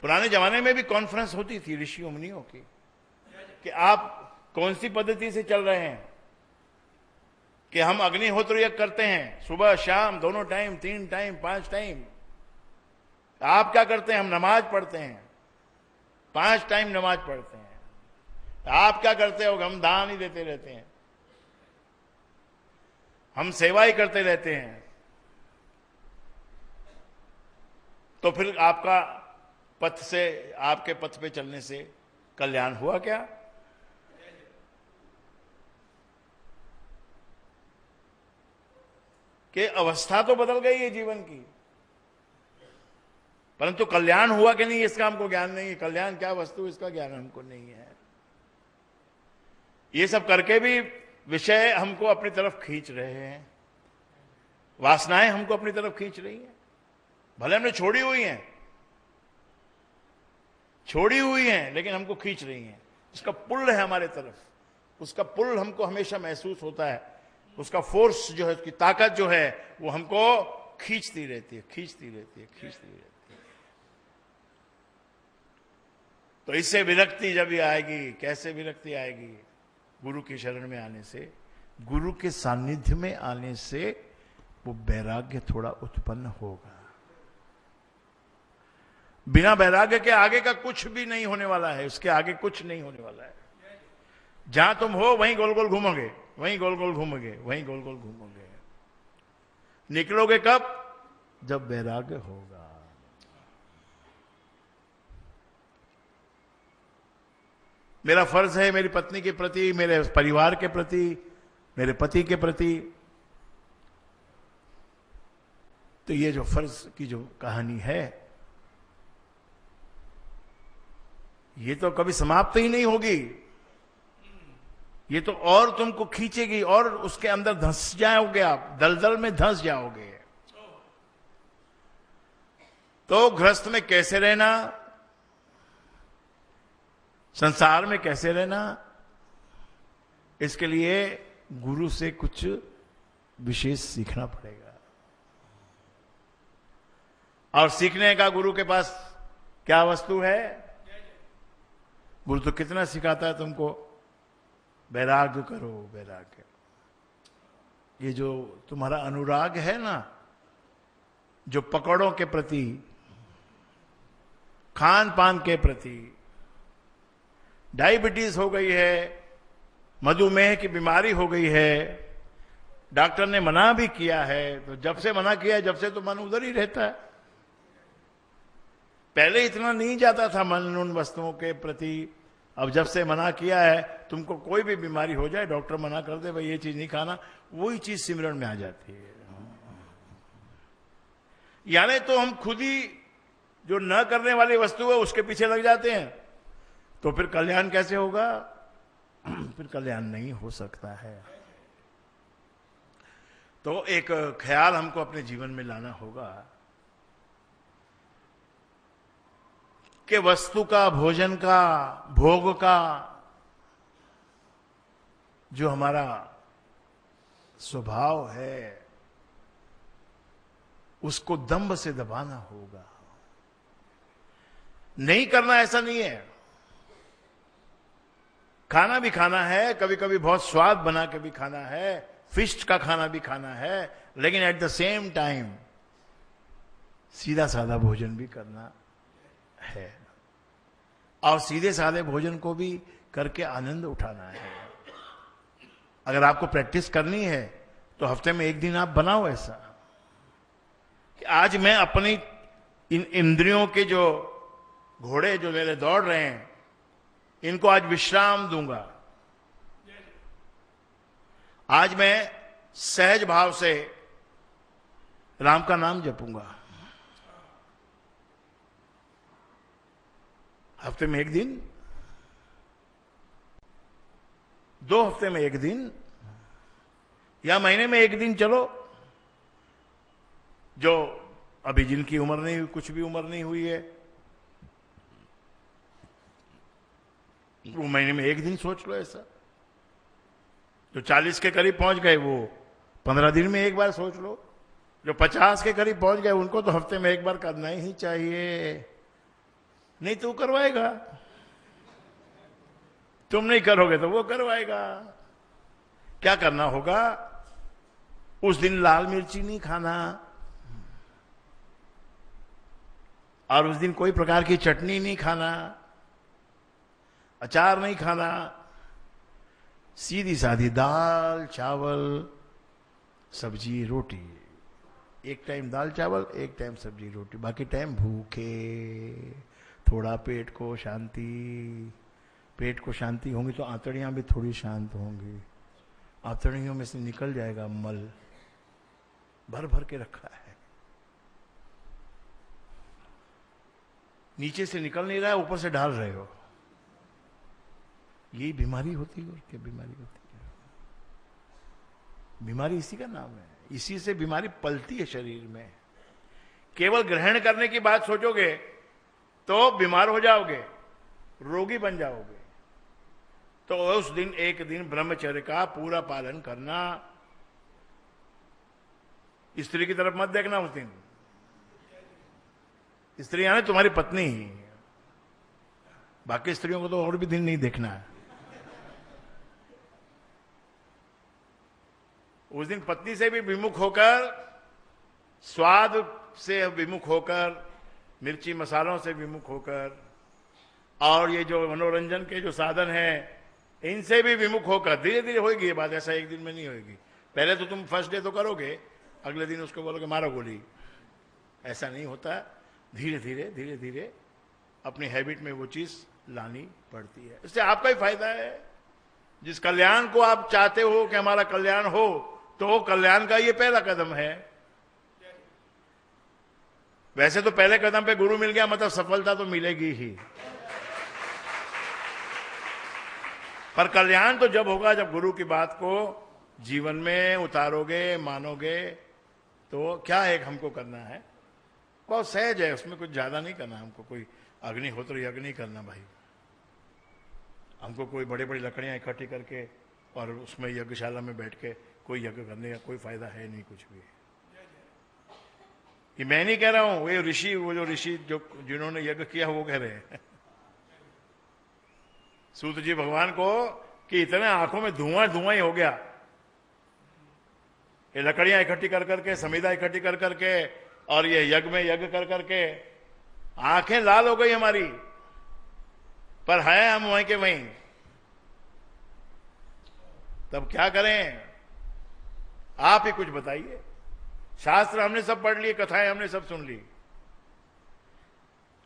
पुराने जमाने में भी कॉन्फ्रेंस होती थी ऋषियों मुनियों की कि आप कौन सी पद्धति से चल रहे हैं, कि हम अग्निहोत्र यज्ञ करते हैं सुबह शाम दोनों टाइम, 3 टाइम, 5 टाइम। आप क्या करते हैं? हम नमाज पढ़ते हैं, 5 टाइम नमाज पढ़ते हैं। आप क्या करते हो? हम दान ही देते रहते हैं, हम सेवा ही करते रहते हैं। तो फिर आपका पथ से, आपके पथ पे चलने से कल्याण हुआ क्या? कि अवस्था तो बदल गई है जीवन की, परंतु कल्याण हुआ कि नहीं इसका हमको ज्ञान नहीं है। कल्याण क्या वस्तु, इसका ज्ञान हमको नहीं है। ये सब करके भी विषय हमको अपनी तरफ खींच रहे हैं, वासनाएं हमको अपनी तरफ खींच रही हैं। भले हमने छोड़ी हुई हैं, लेकिन हमको खींच रही हैं। उसका पुल है हमारे तरफ, उसका पुल हमको हमेशा महसूस होता है। उसका फोर्स जो है, उसकी ताकत जो है, वो हमको खींचती रहती है। तो इससे विरक्ति जब भी आएगी, कैसे विरक्ति आएगी? गुरु की शरण में आने से, गुरु के सानिध्य में आने से वो वैराग्य थोड़ा उत्पन्न होगा। बिना वैराग्य के आगे का कुछ भी नहीं होने वाला है, उसके आगे कुछ नहीं होने वाला है। जहां तुम हो वहीं गोल गोल घूमोगे, निकलोगे कब? जब वैराग्य होगा। मेरा फर्ज है मेरी पत्नी के प्रति, मेरे परिवार के प्रति, मेरे पति के प्रति। तो ये जो फर्ज की जो कहानी है, ये तो कभी समाप्त ही नहीं होगी। ये तो और तुमको खींचेगी और उसके अंदर धंस जाओगे, आप दलदल में धंस जाओगे। तो गृहस्थ में कैसे रहना, संसार में कैसे रहना, इसके लिए गुरु से कुछ विशेष सीखना पड़ेगा। और सीखने का गुरु के पास क्या वस्तु है? गुरु तो कितना सिखाता है तुमको, वैराग्य करो, वैराग्य। ये जो तुम्हारा अनुराग है ना, जो पकड़ों के प्रति, खान पान के प्रति, डायबिटीज हो गई है, मधुमेह की बीमारी हो गई है, डॉक्टर ने मना भी किया है, तो जब से मना किया, जब से तो मन उधर ही रहता है। पहले इतना नहीं जाता था मन उन वस्तुओं के प्रति, अब जब से मना किया है, तुमको कोई भी बीमारी हो जाए, डॉक्टर मना कर दे भाई ये चीज नहीं खाना, वही चीज सिमरण में आ जाती है। यानी तो हम खुद ही जो न करने वाली वस्तु है उसके पीछे लग जाते हैं, तो फिर कल्याण कैसे होगा? फिर कल्याण नहीं हो सकता है। तो एक ख्याल हमको अपने जीवन में लाना होगा कि वस्तु का, भोजन का, भोग का जो हमारा स्वभाव है, उसको दंभ से दबाना होगा। नहीं करना ऐसा नहीं है, खाना भी खाना है, कभी कभी बहुत स्वाद बना के भी खाना है, फिस्ट का खाना भी खाना है, लेकिन एट द सेम टाइम सीधा साधा भोजन भी करना है। और सीधे साधे भोजन को भी करके आनंद उठाना है। अगर आपको प्रैक्टिस करनी है तो हफ्ते में एक दिन आप बनाओ ऐसा कि आज मैं अपनी इन इंद्रियों के जो घोड़े जो मेरे दौड़ रहे हैं, इनको आज विश्राम दूंगा। आज मैं सहज भाव से राम का नाम जपूंगा। हफ्ते में एक दिन, 2 हफ्ते में एक दिन, या महीने में एक दिन, चलो जो अभी जिनकी उम्र नहीं हुई, कुछ भी उम्र नहीं हुई है, वो महीने में एक दिन सोच लो ऐसा। जो 40 के करीब पहुंच गए वो 15 दिन में एक बार सोच लो। जो 50 के करीब पहुंच गए उनको तो हफ्ते में एक बार करना ही चाहिए। नहीं तो वो करवाएगा, तुम नहीं करोगे तो वो करवाएगा। क्या करना होगा? उस दिन लाल मिर्ची नहीं खाना, और उस दिन कोई प्रकार की चटनी नहीं खाना, अचार नहीं खाना, सीधी सादी दाल चावल सब्जी रोटी। एक टाइम दाल चावल, एक टाइम सब्जी रोटी, बाकी टाइम भूखे। थोड़ा पेट को शांति, पेट को शांति होंगी तो आंतड़ियां भी थोड़ी शांत होंगी, आंतड़ियों में से निकल जाएगा मल, भर भर के रखा है, नीचे से निकल नहीं रहा है, ऊपर से डाल रहे हो। यही बीमारी होती है, और क्या बीमारी होती है? बीमारी इसी का नाम है, इसी से बीमारी पलती है शरीर में। केवल ग्रहण करने की बात सोचोगे तो बीमार हो जाओगे, रोगी बन जाओगे। तो उस दिन एक दिन ब्रह्मचर्य का पूरा पालन करना। स्त्री की तरफ मत देखना उस दिन, स्त्री यानी तुम्हारी पत्नी ही, बाकी स्त्रियों को तो और भी दिन नहीं देखना है। उस दिन पत्नी से भी विमुख होकर, स्वाद से विमुख होकर, मिर्ची मसालों से विमुख होकर, और ये जो मनोरंजन के जो साधन हैं इनसे भी विमुख होकर, धीरे धीरे होगी ये बात, ऐसा एक दिन में नहीं होगी। पहले तो तुम फर्स्ट डे तो करोगे, अगले दिन उसको बोलोगे मारो गोली, ऐसा नहीं होता। धीरे धीरे धीरे धीरे अपनी हैबिट में वो चीज लानी पड़ती है। इससे आपका ही फायदा है। जिस कल्याण को आप चाहते हो कि हमारा कल्याण हो, तो कल्याण का ये पहला कदम है। वैसे तो पहले कदम पे गुरु मिल गया मतलब सफलता तो मिलेगी ही, पर कल्याण तो जब होगा जब गुरु की बात को जीवन में उतारोगे, मानोगे। तो क्या एक हमको करना है, बहुत सहज है, उसमें कुछ ज्यादा नहीं करना हमको। कोई अग्निहोत्र यज्ञ नहीं करना भाई, हमको कोई बड़ी बड़ी लकड़ियां इकट्ठी करके और उसमें यज्ञशाला में बैठ के कोई यज्ञ करने का कोई फायदा है नहीं कुछ भी। ये मैं नहीं कह रहा हूं, वो ऋषि, वो जो ऋषि जो जिन्होंने यज्ञ किया वो कह रहे हैं सूत जी भगवान को कि इतने आंखों में धुआं धुआं ही हो गया, ये लकड़ियां इकट्ठी कर करके, समिधा इकट्ठी कर करके, और ये यज्ञ में यज्ञ कर करके आंखें लाल हो गई हमारी, पर है हम वहीं के वहीं। तब क्या करें? आप ही कुछ बताइए। शास्त्र हमने सब पढ़ लिए, कथाएं हमने सब सुन ली।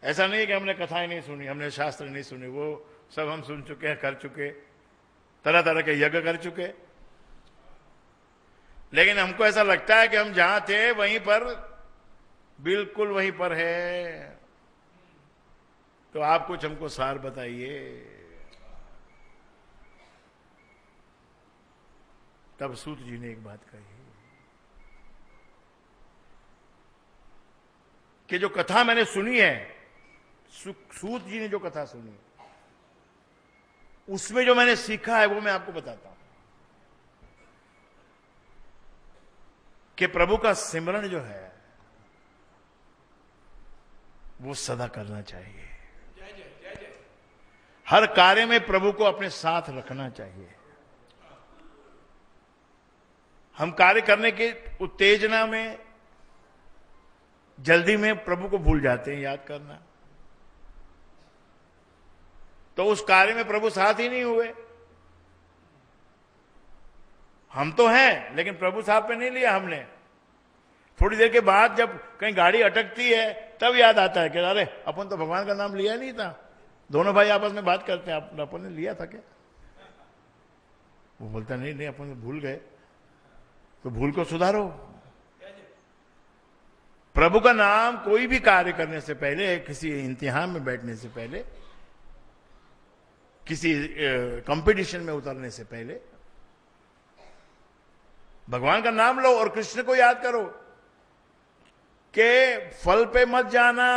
ऐसा नहीं कि हमने कथाएं नहीं सुनी, हमने शास्त्र नहीं सुने, वो सब हम सुन चुके हैं, कर चुके, तरह तरह के यज्ञ कर चुके। लेकिन हमको ऐसा लगता है कि हम जहां थे वहीं पर, बिल्कुल वहीं पर है। तो आप कुछ हमको सार बताइए। तब सूत जी ने एक बात कही कि जो कथा मैंने सुनी है, सूत जी ने जो कथा सुनी, उसमें जो मैंने सीखा है वो मैं आपको बताता हूं कि प्रभु का सिमरण जो है वो सदा करना चाहिए। हर कार्य में प्रभु को अपने साथ रखना चाहिए। हम कार्य करने की उत्तेजना में, जल्दी में प्रभु को भूल जाते हैं याद करना, तो उस कार्य में प्रभु साथ ही नहीं हुए। हम तो हैं लेकिन प्रभु साथ पे नहीं लिया हमने। थोड़ी देर के बाद जब कहीं गाड़ी अटकती है तब याद आता है कि अरे अपन तो भगवान का नाम लिया नहीं था। दोनों भाई आपस में बात करते हैं, अपन ने लिया था क्या? वो बोलता नहीं नहीं अपन भूल गए। तो भूल को सुधारो। प्रभु का नाम कोई भी कार्य करने से पहले, किसी इम्तिहान में बैठने से पहले, किसी कंपटीशन में उतरने से पहले भगवान का नाम लो और कृष्ण को याद करो कि फल पे मत जाना,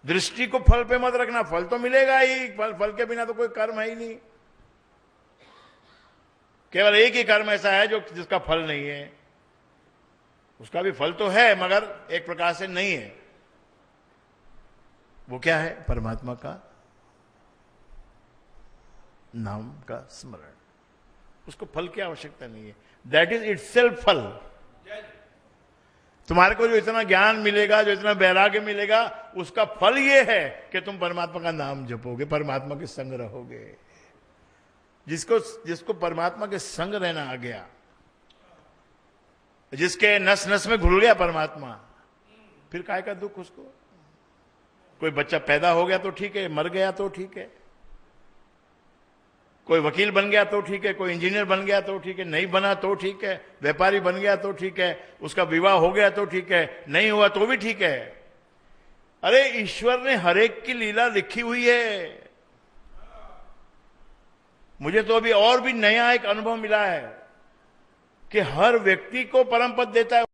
दृष्टि को फल पे मत रखना। फल तो मिलेगा ही, फल के बिना तो कोई कर्म है ही नहीं। केवल एक ही कर्म ऐसा है जो जिसका फल नहीं है, उसका भी फल तो है मगर एक प्रकार से नहीं है। वो क्या है? परमात्मा का नाम का स्मरण। उसको फल की आवश्यकता नहीं है, दैट इज इटसेल्फ फल। तुम्हारे को जो इतना ज्ञान मिलेगा, जो इतना वैराग्य मिलेगा, उसका फल ये है कि तुम परमात्मा का नाम जपोगे, परमात्मा के संग रहोगे। जिसको परमात्मा के संग रहना आ गया, जिसके नस नस में घुल गया परमात्मा, फिर काय का दुख उसको? कोई बच्चा पैदा हो गया तो ठीक है, मर गया तो ठीक है, कोई वकील बन गया तो ठीक है, कोई इंजीनियर बन गया तो ठीक है, नहीं बना तो ठीक है, व्यापारी बन गया तो ठीक है, उसका विवाह हो गया तो ठीक है, नहीं हुआ तो भी ठीक है। अरे ईश्वर ने हर एक की लीला लिखी हुई है। मुझे तो अभी और भी नया एक अनुभव मिला है कि हर व्यक्ति को परम पद देता है